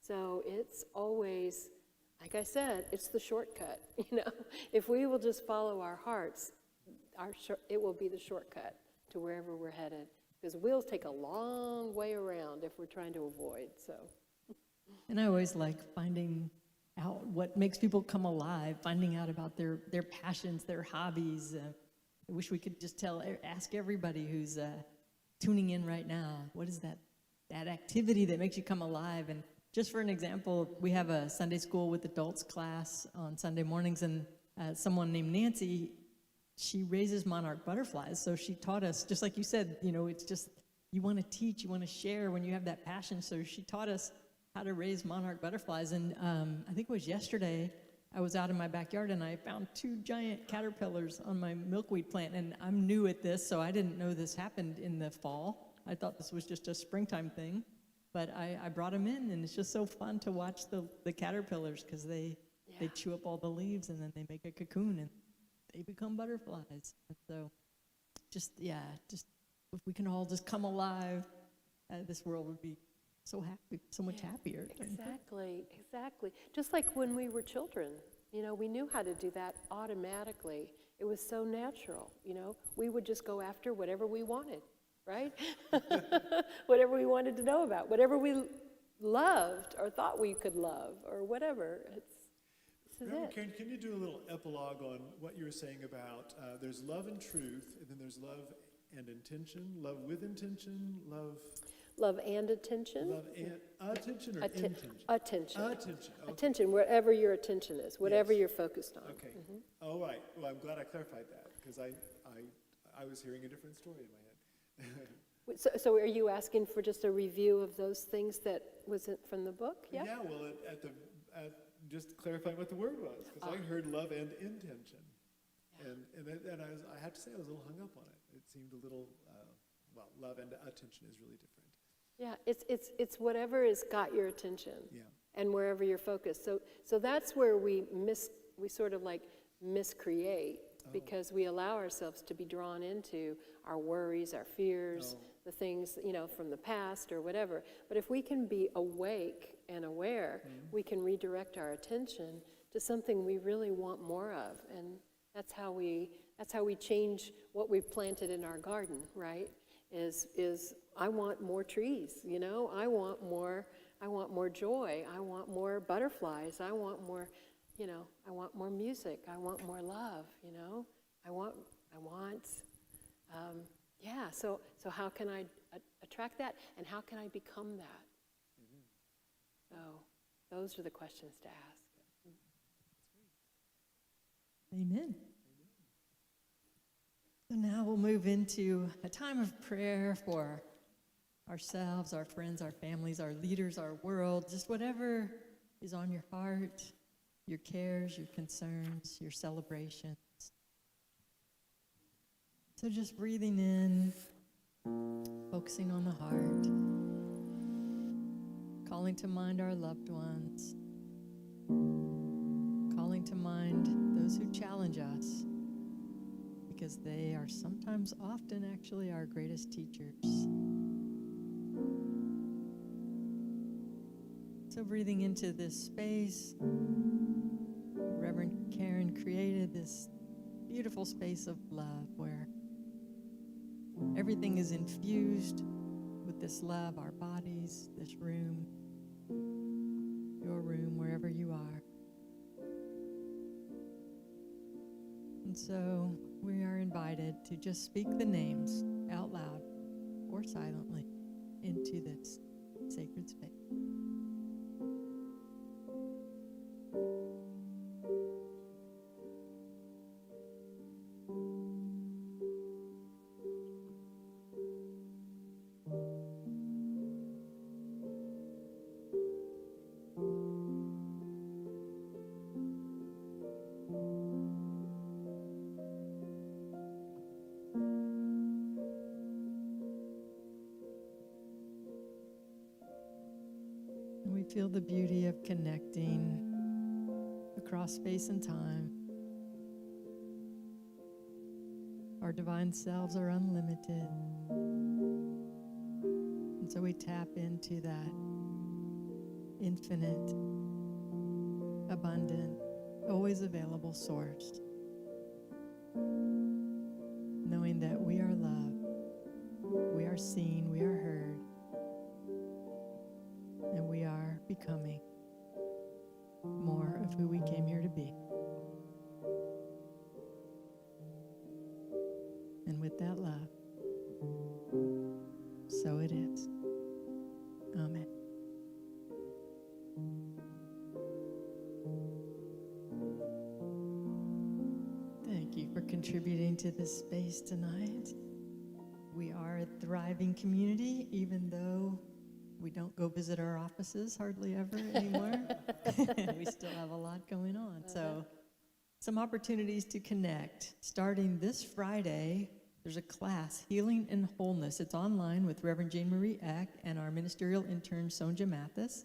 Speaker 3: So it's always, like I said, it's the shortcut. If we will just follow our hearts, it will be the shortcut to wherever we're headed. Because we'll take a long way around if we're trying to avoid. So.
Speaker 1: And I always like finding out what makes people come alive, finding out about their passions, their hobbies. I wish we could just ask everybody who's tuning in right now, what is that activity that makes you come alive? And just for an example, we have a Sunday school with adults class on Sunday mornings, and someone named Nancy, she raises monarch butterflies. So she taught us, just like you said, it's just, you want to teach, you want to share when you have that passion. So she taught us how to raise monarch butterflies. And I think it was yesterday, I was out in my backyard and I found 2 giant caterpillars on my milkweed plant. And I'm new at this, so I didn't know this happened in the fall. I thought this was just a springtime thing. But I brought them in, and it's just so fun to watch the caterpillars, because they chew up all the leaves and then they make a cocoon and they become butterflies. And so just if we can all just come alive, this world would be so happy, so much happier.
Speaker 3: Exactly. Just like when we were children, we knew how to do that automatically. It was so natural, We would just go after whatever we wanted, right? Whatever we wanted to know about, whatever we loved or thought we could love or whatever. This is it.
Speaker 2: Can you do a little epilogue on what you were saying about there's love and truth, and then there's love and intention, love with intention, love
Speaker 3: and attention.
Speaker 2: Love and attention or intention?
Speaker 3: Attention.
Speaker 2: Attention. Okay.
Speaker 3: Attention, wherever your attention is, whatever you're focused on.
Speaker 2: Okay. All right. Well, I'm glad I clarified that, because I was hearing a different story in my head.
Speaker 3: So are you asking for just a review of those things that was from the book? Yeah.
Speaker 2: Yeah. Well, at just clarifying what the word was, because I heard love and intention, and I have to say I was a little hung up on it. It seemed a little love and attention is really different.
Speaker 3: Yeah, it's whatever has got your attention, and wherever you're focused. So that's where we sort of like miscreate, because we allow ourselves to be drawn into our worries, our fears, the things from the past or whatever. But if we can be awake and aware, we can redirect our attention to something we really want more of, and that's how we change what we've planted in our garden, right? Is I want more trees, I want more joy, I want more butterflies, I want more, I want more music, I want more love, so how can I attract that, and how can I become that? So those are the questions to ask.
Speaker 1: Amen. So now we'll move into a time of prayer for ourselves, our friends, our families, our leaders, our world, just whatever is on your heart, your cares, your concerns, your celebrations. So just breathing in focusing on the heart, calling to mind our loved ones, calling to mind those who challenge us, because they are sometimes, often actually, our greatest teachers. So breathing into this space, Reverend Karen created this beautiful space of love where everything is infused with this love, our bodies, this room, your room, wherever you are. And so we are invited to just speak the names out loud or silently into this sacred space. We feel the beauty of connecting across space and time. Our divine selves are unlimited. And so we tap into that infinite, abundant, always available source, knowing that we are loved, we are seen, we are heard, and we are becoming more of who we came here to be. And with that love, so it is. Amen. Thank you for contributing to this space tonight. We are a thriving community, even though we don't go visit our offices hardly ever anymore. We still have a lot going on. So some opportunities to connect. Starting this Friday, there's a class, Healing and Wholeness. It's online with Reverend Jane Marie Eck and our ministerial intern, Sonja Mathis.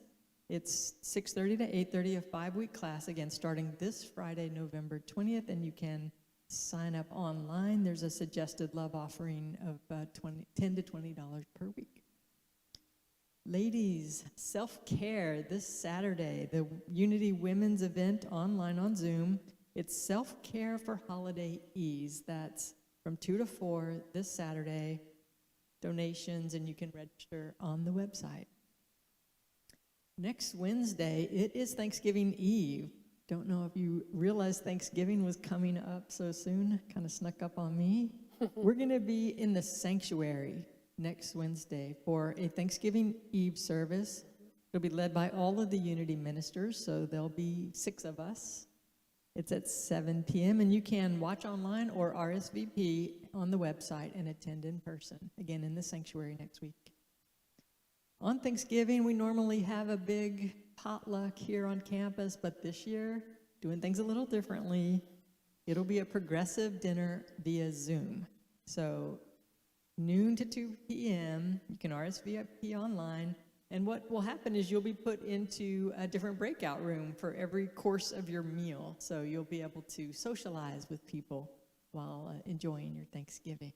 Speaker 1: It's 6:30 to 8:30, a 5-week class, again, starting this Friday, November 20th, and you can sign up online. There's a suggested love offering of $10 to $20 per week. Ladies, self-care this Saturday, the Unity Women's event online on Zoom. It's self-care for holiday ease. That's from 2 to 4 this Saturday. Donations, and you can register on the website. Next Wednesday, it is Thanksgiving Eve. Don't know if you realized Thanksgiving was coming up so soon. Kind of snuck up on me. We're going to be in the sanctuary next Wednesday for a Thanksgiving Eve service. It'll be led by all of the Unity ministers, so there'll be 6 of us. It's at 7 p.m., and you can watch online or RSVP on the website and attend in person, again, in the sanctuary next week. On Thanksgiving, we normally have a big potluck here on campus, but this year, doing things a little differently. It'll be a progressive dinner via Zoom. So noon to 2 p.m., you can RSVP online, and what will happen is you'll be put into a different breakout room for every course of your meal, so you'll be able to socialize with people while enjoying your Thanksgiving.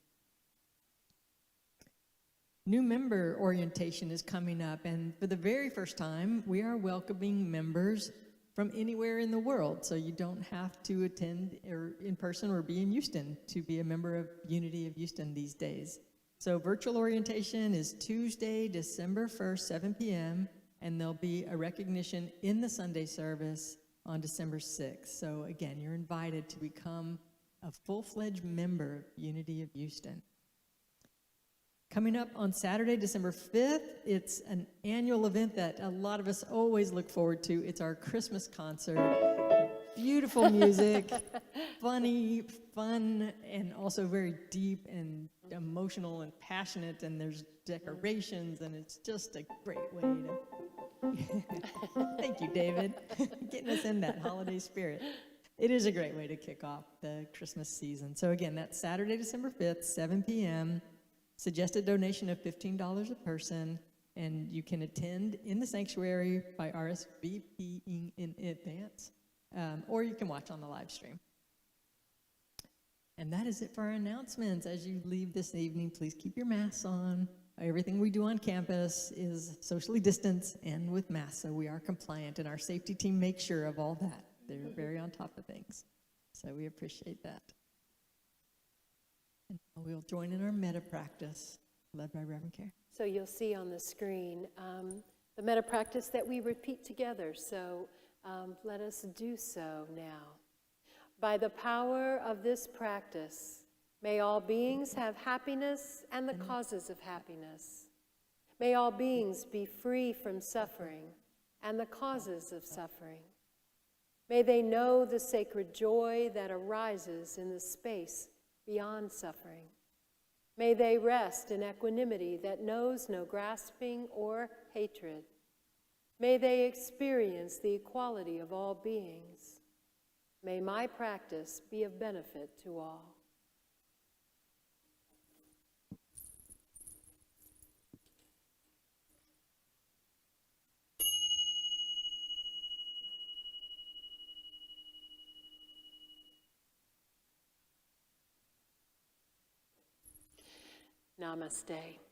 Speaker 1: New member orientation is coming up, and for the very first time, we are welcoming members from anywhere in the world, so you don't have to attend in person or be in Houston to be a member of Unity of Houston these days. So virtual orientation is Tuesday, December 1st, 7 p.m., and there'll be a recognition in the Sunday service on December 6th. So again, you're invited to become a full-fledged member of Unity of Houston. Coming up on Saturday, December 5th, it's an annual event that a lot of us always look forward to. It's our Christmas concert. Beautiful music, funny, fun, and also very deep and emotional and passionate, and there's decorations, and it's just a great way to... Thank you, David, getting us in that holiday spirit. It is a great way to kick off the Christmas season. So again, that's Saturday, December 5th, 7 p.m., Suggested donation of $15 a person, and you can attend in the sanctuary by RSVPing in advance, or you can watch on the live stream. And that is it for our announcements. As you leave this evening, please keep your masks on. Everything we do on campus is socially distanced and with masks, so we are compliant, and our safety team makes sure of all that. They're very on top of things, so we appreciate that. And we'll join in our metta practice, led by Reverend Care.
Speaker 3: So you'll see on the screen the metta practice that we repeat together. So let us do so now. By the power of this practice, may all beings have happiness and the causes of happiness. May all beings be free from suffering and the causes of suffering. May they know the sacred joy that arises in the space beyond suffering. May they rest in equanimity that knows no grasping or hatred. May they experience the equality of all beings. May my practice be of benefit to all. Namaste.